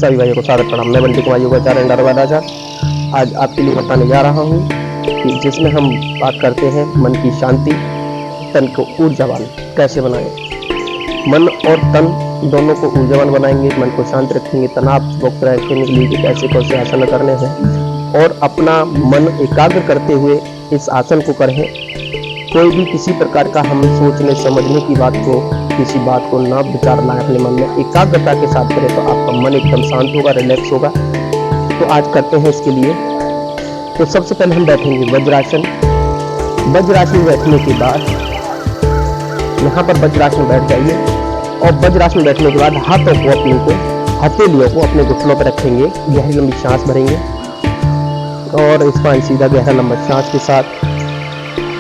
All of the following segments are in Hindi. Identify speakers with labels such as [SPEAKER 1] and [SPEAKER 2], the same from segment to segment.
[SPEAKER 1] सभी भाइयों को स्वागत प्रणाम। मैं बंटी कुमार योगाचार्य राजा आज आपके लिए बताने जा रहा हूँ कि जिसमें हम बात करते हैं मन की शांति, तन को ऊर्जावान कैसे बनाएं। मन और तन दोनों को ऊर्जावान बनाएंगे, मन को शांत रखेंगे, तनाव मुक्त रखने के लिए कैसे कौन से आसन करने हैं और अपना मन एकाग्र करते हुए इस आसन को करें। कोई भी किसी प्रकार का हम सोचने समझने की बात को, किसी बात को ना विचारना है, अपने मन में एकाग्रता के साथ करें तो आपका मन एकदम शांत होगा, रिलैक्स होगा। तो आज करते हैं इसके लिए। तो सबसे पहले हम बैठेंगे वज्रासन। वज्रासन बैठने के बाद यहाँ पर वज्रासन बैठ जाइए और वज्रासन बैठने के बाद हाथों को अपने को, हथेलियों को अपने घुटनों पर रखेंगे, गहरी लंबी सांस भरेंगे और स्पाइन सीधा गहरा लंबा सांस के साथ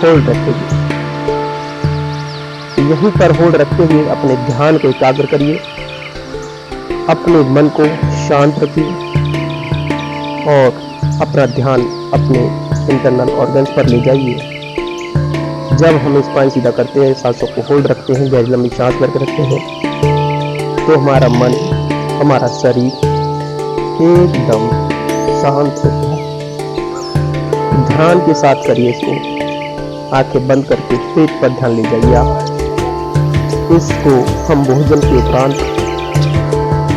[SPEAKER 1] होल्ड रखेंगे। यहीं पर होल्ड रखते हुए अपने ध्यान को एकाग्र करिए, अपने मन को शांत रखिए और अपना ध्यान अपने इंटरनल ऑर्गन्स पर ले जाइए। जब हम स्पाइन सीधा करते हैं, सांसों को होल्ड रखते हैं, गहरी लंबी सांस भरकर रखते हैं, तो हमारा मन, हमारा शरीर एकदम शांत होता है। ध्यान के साथ करिए इसको, आंखें बंद करके पेट पर ध्यान ले जाइए आप। इसको हम भोजन के उपरांत,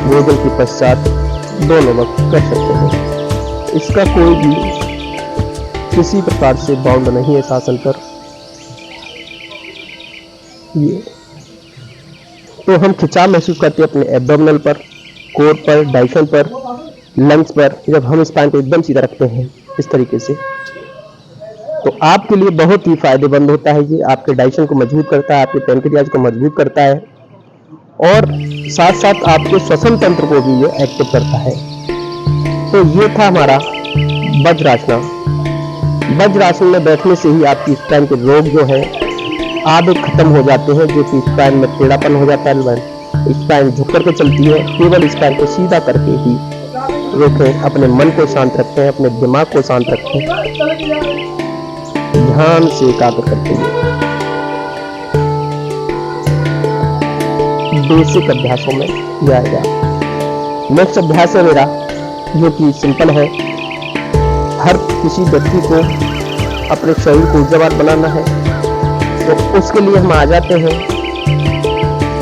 [SPEAKER 1] भोजन के पश्चात दोनों वक्त कर सकते हैं। इसका कोई भी किसी प्रकार से बाउंड नहीं है इस आसन पर। ये तो हम खिंचाव महसूस करते हैं अपने एब्डोमिनल पर, कोर पर, डाइशन पर, लंग्स पर, जब हम स्पाइन को एकदम सीधा रखते हैं इस तरीके से। तो आपके लिए बहुत ही फायदेमंद होता है। ये आपके डाइजेशन को मजबूत करता है, आपके पैनक्रियाज को मजबूत करता है और साथ साथ आपके श्वसन तंत्र को भी ये एक्टिव करता है। तो ये था हमारा वज्रासन। वज्रासन में बैठने से ही आपकी स्पाइन के रोग जो है आधे खत्म हो जाते हैं, जो कि स्पाइन में टेढ़ापन हो जाता है, स्पाइन झुक करके चलती है। केवल स्पाइन को सीधा करके ही रखें, अपने मन को शांत रखें, अपने दिमाग को शांत रखें, ध्यान से एकाग्र करते हुए। बेसिक अभ्यासों में यह आएगा। नेक्स्ट अभ्यास है मेरा, जो कि सिंपल है। हर किसी व्यक्ति को अपने शरीर को ऊर्जावान बनाना है, तो उसके लिए हम आ जाते हैं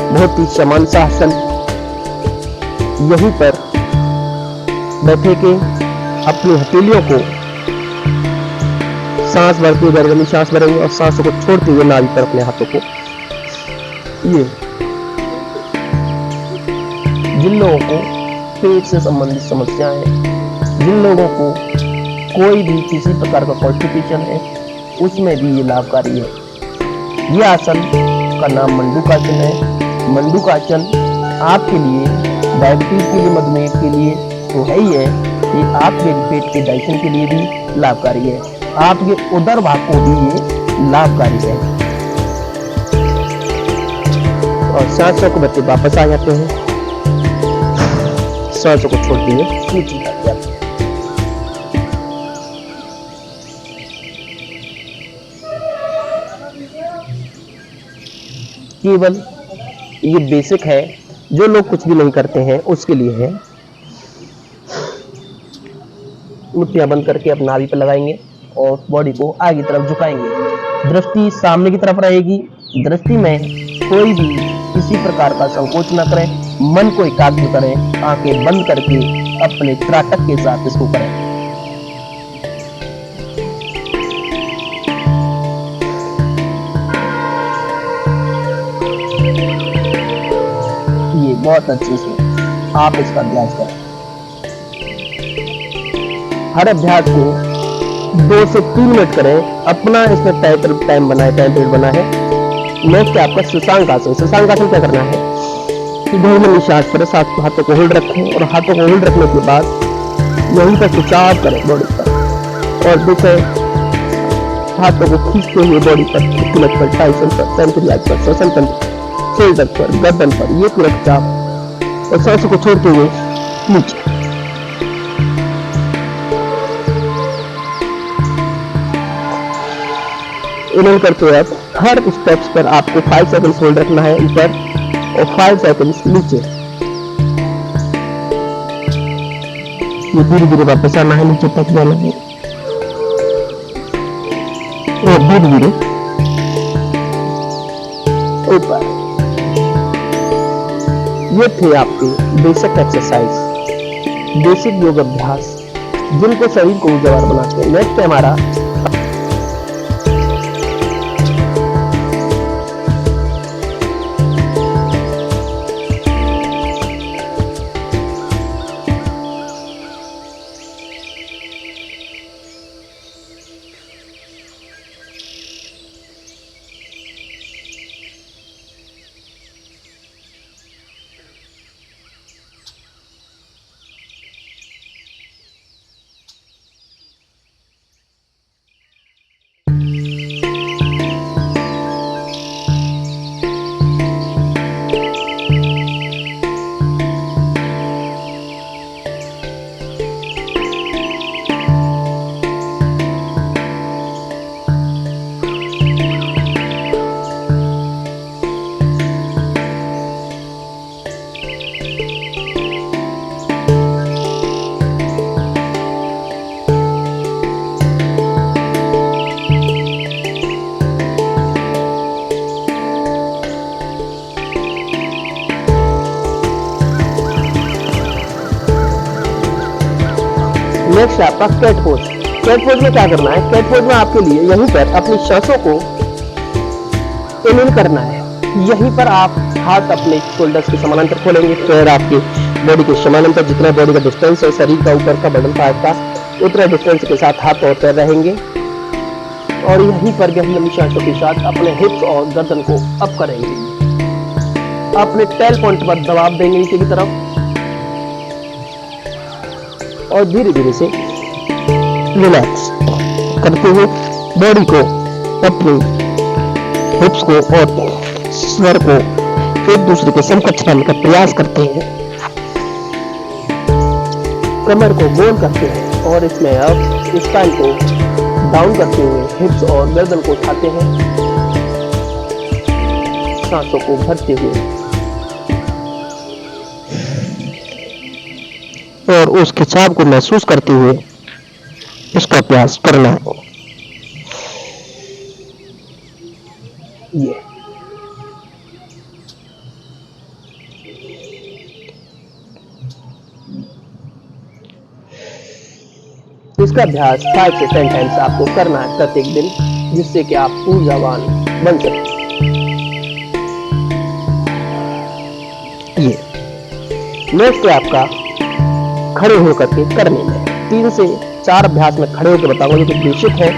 [SPEAKER 1] बहुत ही समान सा आसन। यहीं पर बैठे के अपनी हथेलियों को सांस भरते हुए गहरी सांस भरेंगे और सांसों को छोड़ते हुए नाभि पर अपने हाथों को। ये जिन लोगों को पेट से संबंधित समस्याएं हैं, जिन लोगों को कोई भी किसी प्रकार का कॉन्स्टिपेशन है, उसमें भी ये लाभकारी है। ये आसन का नाम मंडूकासन है। मंडूकासन आपके लिए, डायबिटीज के लिए, मधुमेह के लिए तो है ही है, ये आपके पेट के डाइजेशन के लिए भी लाभकारी है, आपके उदर भाग को भी ये लाभकारी है। और सांसों को बच्चे वापस आ जाते हैं, सांसों को छोड़ दिए नीचे जाते हैं। केवल ये बेसिक है, जो लोग कुछ भी नहीं करते हैं उसके लिए है। मुट्ठियां बंद करके अपना नाभि पर लगाएंगे और बॉडी को आगे की तरफ झुकाएंगे। दृष्टि सामने की तरफ रहेगी। दृष्टि में कोई भी किसी प्रकार का संकोच न करें, मन को एकाग्र करें, आंखें बंद करके अपने त्राटक के साथ इसको करें। ये बहुत अच्छे से आप इसका अभ्यास करें। हर अभ्यास को 2 से 3 मिनट करें। अपना इसमें टाइम बना है, टाइम पीरियड बना है। नेक्स्ट आपका शशांक आसन। शशांक आसन क्या करना है कि गहरी सांस पर हाथों को होल्ड रखें और हाथों को होल्ड रखने के बाद यहीं पर खिंचाव करें बॉडी पर और देखें हाथों को खींचते हुए बॉडी पर, किलक पर, टाइसन पर, पैनक्रियाज पर, श्वसन तंत्र, शोल्डर पर, गर्दन पर, ये पूरा खिंचाव और सांसों को छोड़ते हुए नीचे। इन्हें करते हुए हर स्टेप्स पर आपको 5 सेकंड होल्ड रखना है ऊपर और 5 सेकंड नीचे। ये धीरे धीरे वापस आना है, नीचे तक जाना है और धीरे धीरे ऊपर। ये थे आपके बेसिक एक्सरसाइज, बेसिक योग अभ्यास जिनको शरीर को ऊर्जावान बनाते हैं। नेक्स्ट है हमारा नेक्स्ट है आपका कैट पोज। कैट पोज में क्या करना है? कैट पोज में आपके लिए यहीं पर अपनी सांसों को इन करना है। यहीं पर आप हाथ अपने शोल्डर्स के समानांतर खोलेंगे, पैर आपके बॉडी के समानांतर, जितना बॉडी का डिस्टेंस है शरीर का ऊपर का बदन पार्ट का उतना डिस्टेंस के साथ हाथ और पैर रहेंगे और यहीं पर गहरी लंबी सांसों के साथ अपने हिप्स और गर्दन को अप करेंगे। अपने टेल पॉइंट पर दबाव देंगे नीचे की तरफ और धीरे धीरे से रिलैक्स करते हुए बॉडी को, अपने हिप्स को और स्वर को एक दूसरे के समकक्ष लाने का प्रयास करते हैं। कमर को गोल करते हैं और इसमें अब स्पाइन को डाउन करते हुए हिप्स और गर्दन को उठाते हैं, सांसों को भरते हुए और उस खिंचाव को महसूस करते हुए इसका अभ्यास करना है। ये इसका अभ्यास 5 से 10 टाइम्स आपको करना है प्रत्येक दिन, जिससे कि आप ऊर्जावान बन सकें। ये नेक्स्ट है आपका खड़े होकर के करने में। 3 से 4 अभ्यास में खड़े होकर बताऊंगा जो कि बेसिक है,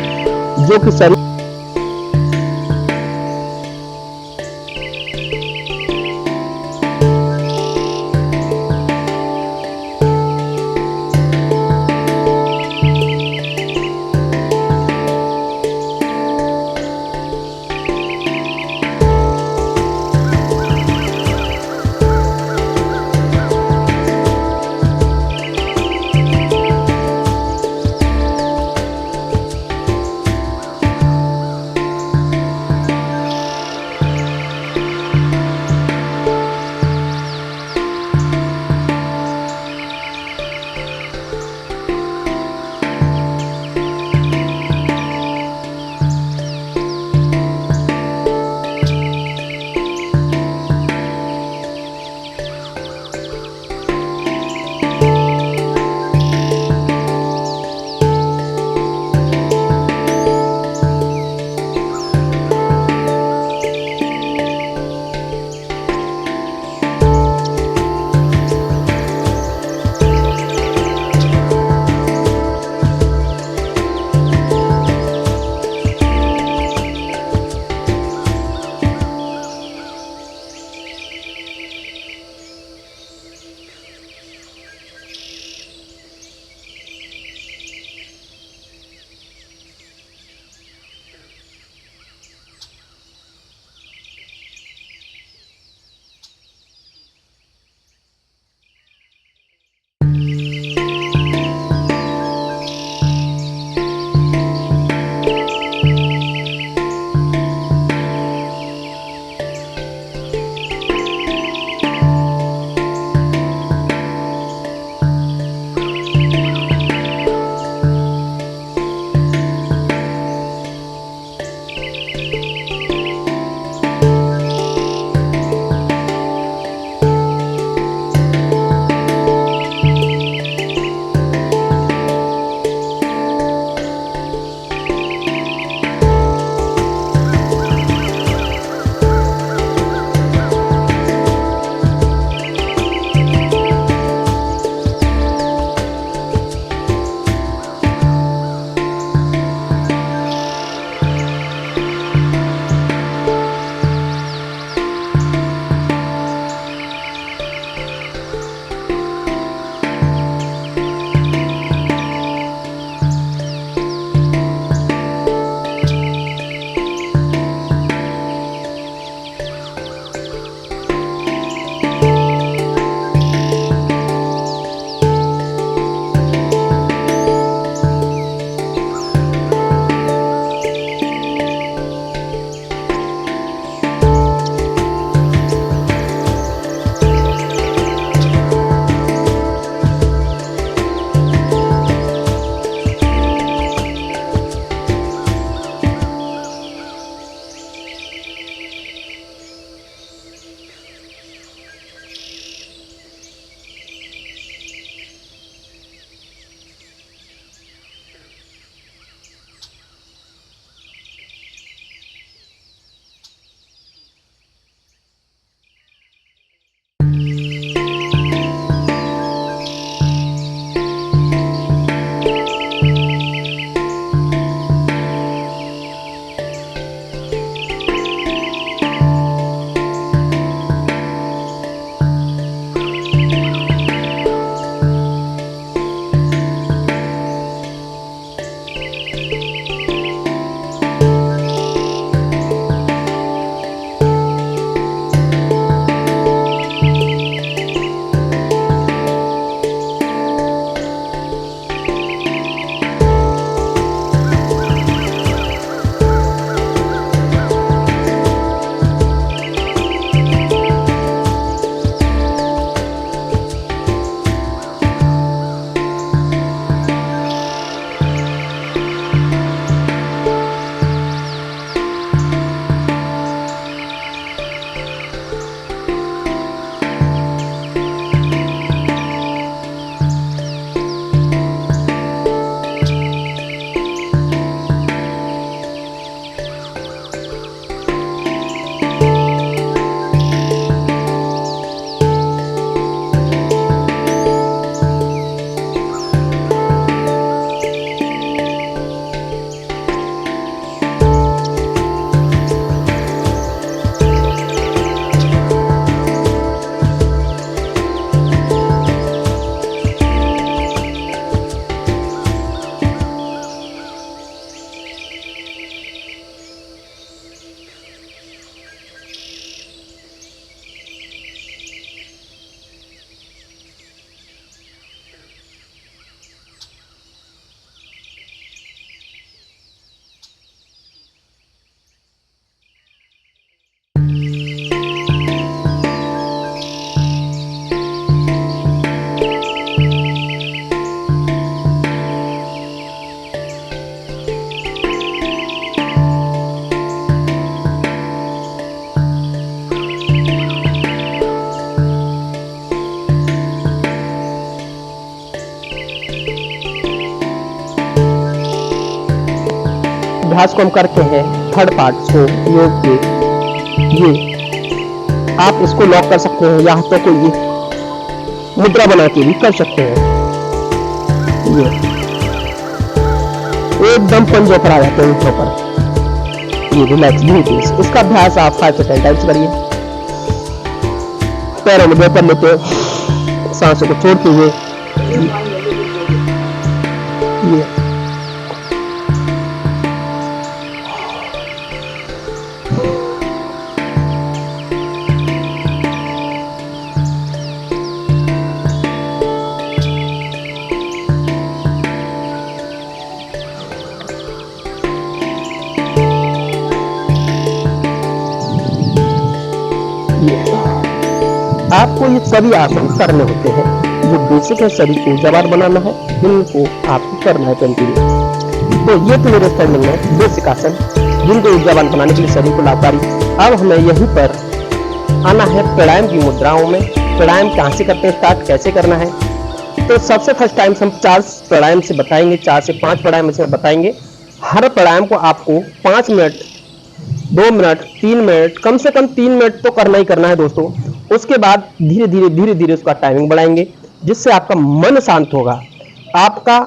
[SPEAKER 1] जो कि शरीर अभ्यास को हम करते हैं थर्ड पार्ट को योग के, ये आप इसको लॉक कर सकते हैं या हाथों को ये मुद्रा बना के भी कर सकते हैं। ये एकदम पंजों पर आ जाते हैं ऊँटों पर, ये रिलैक्स ब्रीथिंग। इसका अभ्यास आप 5 से 10 टाइम्स करिए। पैरों में पर लेते, सांसों को छोड़ते हुए ये आपको ये सभी आसन करने होते हैं जो बेसिक है, शरीर को ऊर्जावान बनाना है, इनको आपको करना है कंटिन्यू। तो ये तो मेरे स्टैंडिंग में बेसिक आसन जिनको ऊर्जावान बनाने के लिए शरीर को लाभकारी। अब हमें यहीं पर आना है प्राणायाम की मुद्राओं में। प्राणायाम कहाँ से करते हैं, स्टार्ट कैसे करना है। तो सबसे फर्स्ट टाइम हम 4 प्राणायाम से बताएंगे, 4 से 5 प्राणायाम से बताएंगे। हर प्राणायाम को आपको 5 मिनट, 2 मिनट, 3 मिनट, कम से कम 3 मिनट तो करना ही करना है दोस्तों। उसके बाद धीरे धीरे उसका टाइमिंग बढ़ाएंगे, जिससे आपका मन शांत होगा, आपका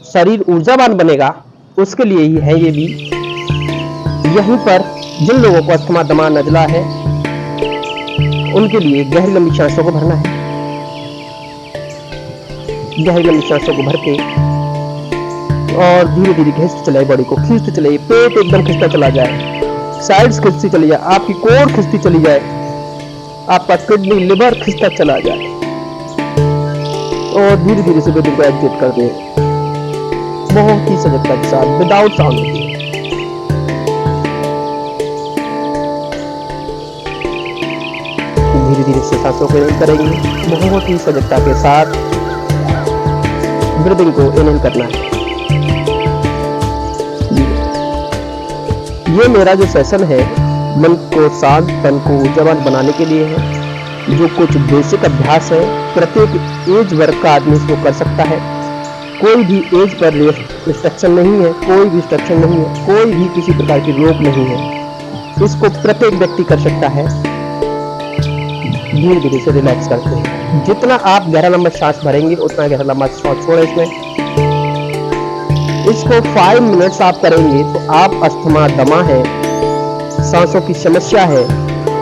[SPEAKER 1] शरीर ऊर्जावान बनेगा। उसके लिए ही है ये भी। यहीं पर जिन लोगों को अस्थमा, दमा, नजला है, उनके लिए गहरी लंबी सांसों को भरना है। गहरी लंबी सांसों को भर के और धीरे धीरे खींचते चलाए, बॉडी को खींचते चलाइए। पेट एकदम खिंचता चला जाए, साइड्स खिंचती चली जाए, आपकी कोर खिंचती चली जाए, आपका किडनी, लिवर खिंचता चला जाए। और धीरे धीरे से ब्रीथिंग को एग्जिट कर दे, बहुत ही सजगता के साथ, विदाउट साउंड। धीरे धीरे से सांसों को इनहेल करेंगे, बहुत ही सजगता के साथ ब्रीथिंग को इनहेल करना है। ये मेरा जो सेशन है मन को शांत, तन को ऊर्जावान बनाने के लिए है, जो कुछ बेसिक अभ्यास है। प्रत्येक एज वर्ग का आदमी इसको कर सकता है, कोई भी एज पर रिस्ट्रिक्शन नहीं है, कोई भी रिस्ट्रिक्शन नहीं है, कोई भी किसी प्रकार की रोक नहीं है। इसको प्रत्येक व्यक्ति कर सकता है। धीरे धीरे से रिलैक्स करते हैं। जितना आप गहरा लंबा सांस भरेंगे उतना गहरा लंबा सांस छोड़ें इसमें। इसको 5 मिनट्स आप करेंगे तो आप अस्थमा, दमा है, सांसों की समस्या है,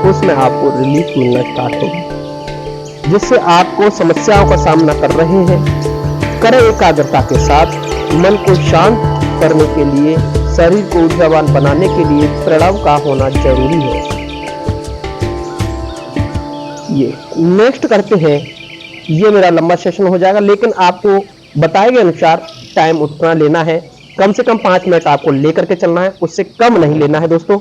[SPEAKER 1] उसमें आपको रिलीफ मिलना स्टार्ट होगा, जिससे आपको समस्याओं का सामना कर रहे हैं, करें एकाग्रता के साथ। मन को शांत करने के लिए, शरीर को ऊर्जावान बनाने के लिए प्राणायाम का होना जरूरी है। ये नेक्स्ट करते हैं। ये मेरा लंबा सेशन हो जाएगा, लेकिन आपको बताए गए अनुसार टाइम उतना लेना है, कम से कम 5 मिनट आपको लेकर के चलना है, उससे कम नहीं लेना है दोस्तों।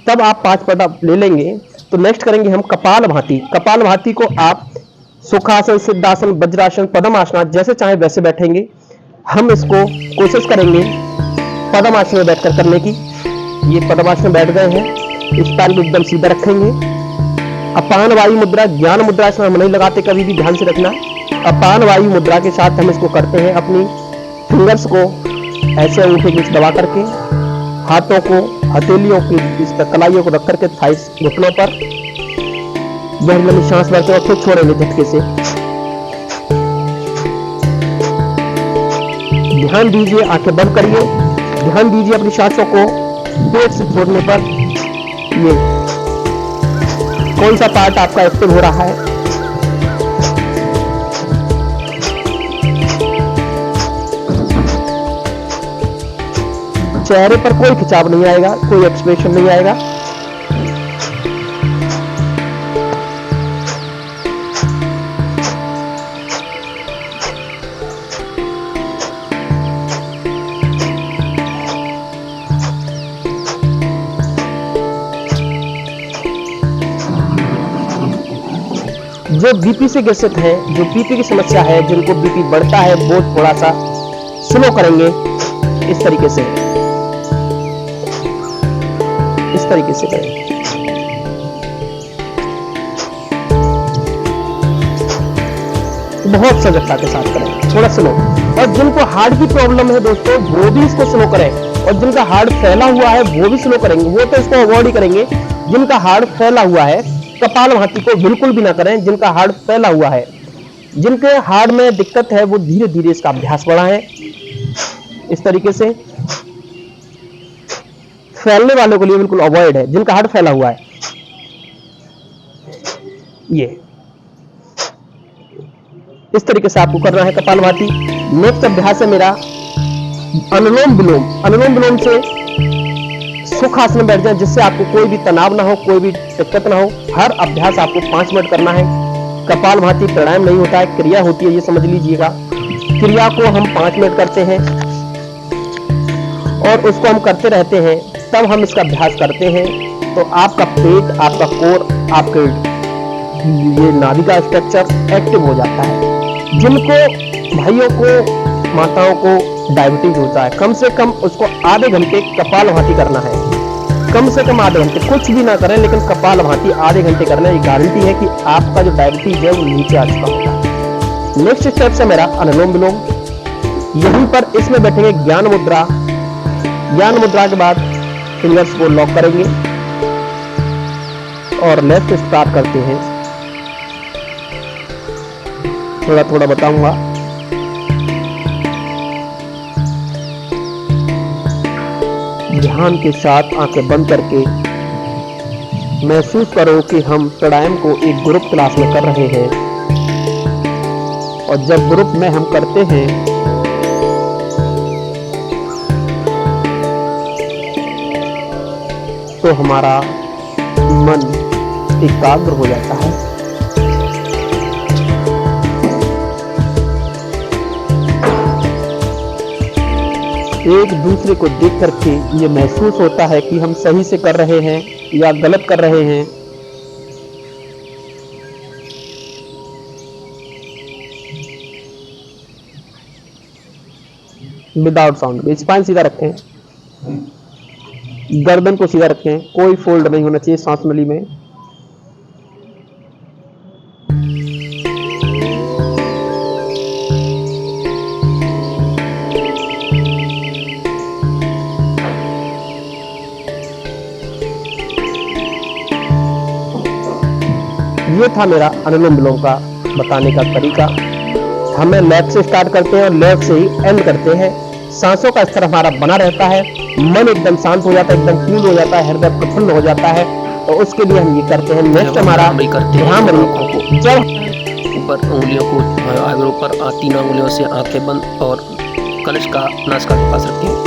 [SPEAKER 1] तब आप 5 मिनट आप ले लेंगे। तो नेक्स्ट करेंगे हम कपालभाति। कपालभाति को आप सुखासन, सिद्धासन, वज्रासन, पद्मासन, जैसे चाहे वैसे बैठेंगे। हम इसको कोशिश करेंगे पद्मासन में बैठकर करने की। ये पद्मासन में बैठ गए हैं, स्पाइन को एकदम सीधा रखेंगे। अपान वायु मुद्रा, ज्ञान मुद्रा इसमें हम नहीं लगाते, कभी भी ध्यान से रखना। अपान वायु मुद्रा के साथ हम इसको करते हैं। अपनी फिंगर्स को ऐसे अंगूठे के बीच दबा करके, हाथों को हथेलियों की इस पर कलाइयों को रख करके थाइस घुटनों पर गहरी लंबी सांस भरते और फिर छोड़ेंगे झटके से। ध्यान दीजिए, आंखें बंद करिए, ध्यान दीजिए अपनी सांसों को पेट से छोड़ने पर। ये कौन सा पार्ट आपका एक्टिव हो रहा है। चेहरे पर कोई खिंचाव नहीं आएगा, कोई एक्सप्रेशन नहीं आएगा। जो बीपी से ग्रसित है, जो बीपी की समस्या है, जिनको बीपी बढ़ता है, वो थोड़ा सा स्लो करेंगे। इस तरीके से, इस तरीके से करें। बहुत सजगता के साथ करें, थोड़ा स्लो। और जिनको हार्ट की प्रॉब्लम है दोस्तों, वो भी इसको स्लो करें। और जिनका हार्ट फैला हुआ है वो भी स्लो करेंगे, वो तो इसको अवॉइड ही करेंगे। जिनका हार्ट फैला हुआ है कपालभाति को बिल्कुल भी ना करें। जिनका हार्ट फैला हुआ है, जिनके हार्ट में दिक्कत है, वो धीरे धीरे इसका अभ्यास बढ़ाएं। इस तरीके से फैलने वालों के लिए बिल्कुल अवॉइड है, जिनका हार्ट फैला हुआ है। ये इस तरीके से आपको करना है कपालभाति। नेक्स्ट अभ्यास है मेरा अनुलोम विलोम। अनुलोम विलोम से सुख आसन में बैठ जाए, जिससे आपको कोई भी तनाव ना हो, कोई भी दिक्कत ना हो। हर अभ्यास आपको 5 मिनट करना है। कपालभाति प्राणायाम नहीं होता है, क्रिया होती है, ये समझ लीजिएगा। क्रिया को हम 5 मिनट करते हैं और उसको हम करते रहते हैं, तब हम इसका अभ्यास करते हैं। तो आपका पेट, आपका कोर, आपके ये नाभि का स्ट्रक्चर एक्टिव हो जाता है। जिनको भाइयों को, माताओं को डायबिटीज होता है, कम से कम उसको आधे घंटे कपालभाति करना है। कम से कम आधे घंटे, कुछ भी ना करें लेकिन कपालभाति आधे घंटे करना। ये गारंटी है कि आपका जो डायबिटीज है वो नीचे आ चुका होगा। नेक्स्ट स्टेप है मेरा अनुलोम विलोम। यहीं पर इसमें बैठेंगे ज्ञान मुद्रा। ज्ञान मुद्रा के बाद फिंगर्स को लॉक करेंगे और लेफ्ट स्टार्ट करते हैं। थोड़ा थोड़ा बताऊंगा। ध्यान के साथ आंखें बंद करके महसूस करो कि हम प्राणायाम को एक ग्रुप क्लास में कर रहे हैं, और जब ग्रुप में हम करते हैं तो हमारा मन एकाग्र हो जाता है। एक दूसरे को देख करके ये महसूस होता है कि हम सही से कर रहे हैं या गलत कर रहे हैं। Without sound. स्पाइन सीधा रखें, गर्दन को सीधा रखें, कोई फोल्ड नहीं होना चाहिए सांस नली में। ये था मेरा अनुलोम विलोम का बताने का तरीका। हमें लेफ्ट से स्टार्ट करते हैं और लेफ्ट से ही एंड करते हैं। सांसों का स्तर हमारा बना रहता है, मन एकदम शांत हो जाता है, एकदम कूल हो जाता है, हृदय प्रफुल्ल हो जाता है। तो उसके लिए हम ये करते हैं। नेक्स्ट हमारा भ्रामरी को, जब
[SPEAKER 2] ऊपर उंगलियों को आंगुलों पर 3 उंगलियों से आंखें बंद और कलश का नासिका के पास रखें।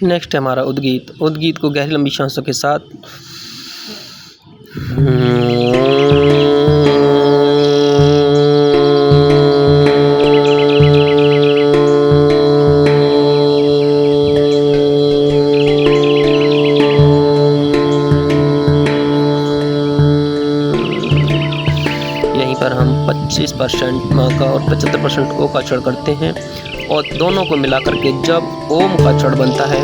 [SPEAKER 2] नेक्स्ट है हमारा उद्गीत। उद्गीत को गहरी लंबी सांसों के साथ यहीं पर हम 25% माँ का और 75% ओ का अक्षर करते हैं, और दोनों को मिला करके जब ओम का अक्षर बनता है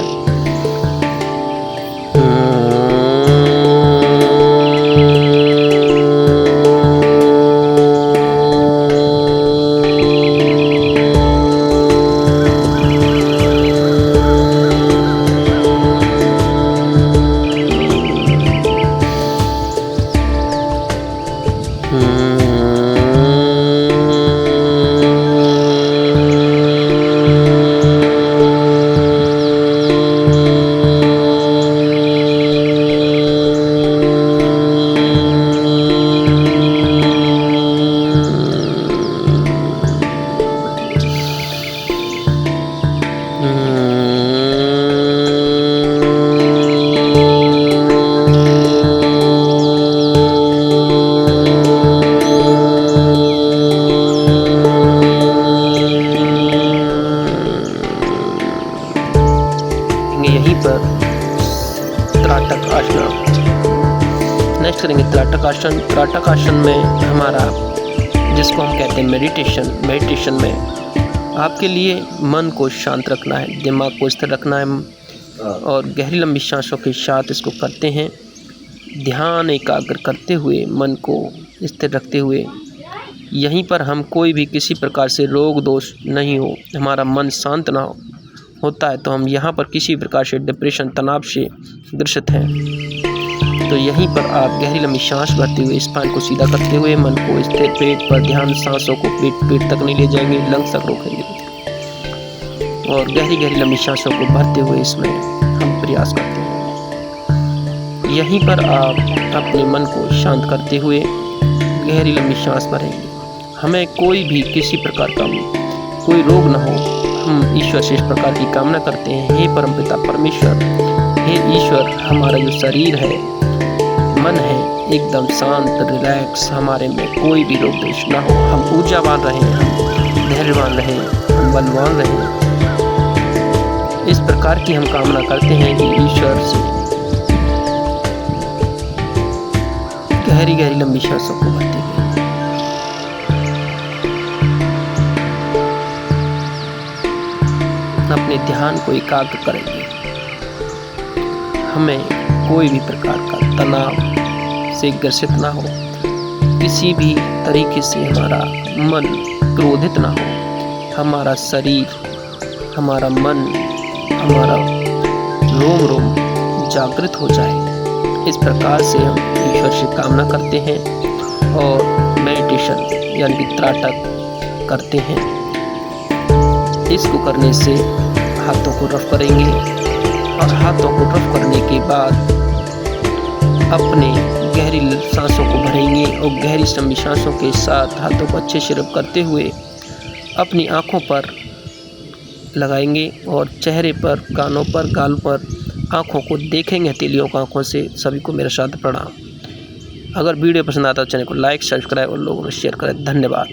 [SPEAKER 2] पर त्राटक आसन। नेक्स्ट करेंगे त्राटक आसन। त्राटक आसन में हमारा, जिसको हम कहते हैं मेडिटेशन में आपके लिए मन को शांत रखना है, दिमाग को स्थिर रखना है और गहरी लंबी सांसों के साथ इसको करते हैं। ध्यान एकाग्र करते हुए, मन को स्थिर रखते हुए, यहीं पर हम कोई भी किसी प्रकार से रोग दोष नहीं हो, हमारा मन शांत ना होता है तो हम यहाँ पर किसी प्रकार से डिप्रेशन, तनाव से ग्रसित हैं। तो यहीं पर आप गहरी लंबी सांस भरते हुए स्पाइन को सीधा करते हुए मन को स्थिर, पेट पर ध्यान, सांसों को पेट तक नहीं ले जाएंगे, लंग्स तक रोकेंगे और गहरी लंबी सांसों को भरते हुए इसमें हम प्रयास करते हैं। यहीं पर आप अपने मन को शांत करते हुए गहरी लंबी सांस भरेंगे। हमें कोई भी किसी प्रकार का कोई रोग न हो, हम ईश्वर से इस प्रकार की कामना करते हैं। हे परमपिता परमेश्वर, हे ईश्वर, हमारा जो शरीर है, मन है, एकदम शांत, रिलैक्स, हमारे में कोई भी रोग दोष ना हो, हम ऊर्जावान रहें, हम धैर्यवान रहें, हम बलवान रहें। इस प्रकार की हम कामना करते हैं कि ईश्वर से गहरी लंबी सांसों को भरते हुए अपने ध्यान को एकाग्र करेंगे। हमें कोई भी प्रकार का तनाव से ग्रसित ना हो, किसी भी तरीके से हमारा मन क्रोधित ना हो, हमारा शरीर, हमारा मन, हमारा रोम जागृत हो जाए। इस प्रकार से हम ईश्वर से कामना करते हैं और मेडिटेशन यानी कि त्राटक करते हैं। इसको करने से हाथों को रफ करेंगे और हाथों को रफ करने के बाद अपने गहरी सांसों को भरेंगे और गहरी लंबी सांसों के साथ हाथों को अच्छे से रब करते हुए अपनी आँखों पर लगाएंगे और चेहरे पर, कानों पर, गाल पर, आँखों को देखेंगे हथेलियों की आँखों से। सभी को मेरा साथ प्रणाम। अगर वीडियो पसंद आता है तो चैनल को लाइक, सब्सक्राइब और लोगों में शेयर करें। धन्यवाद।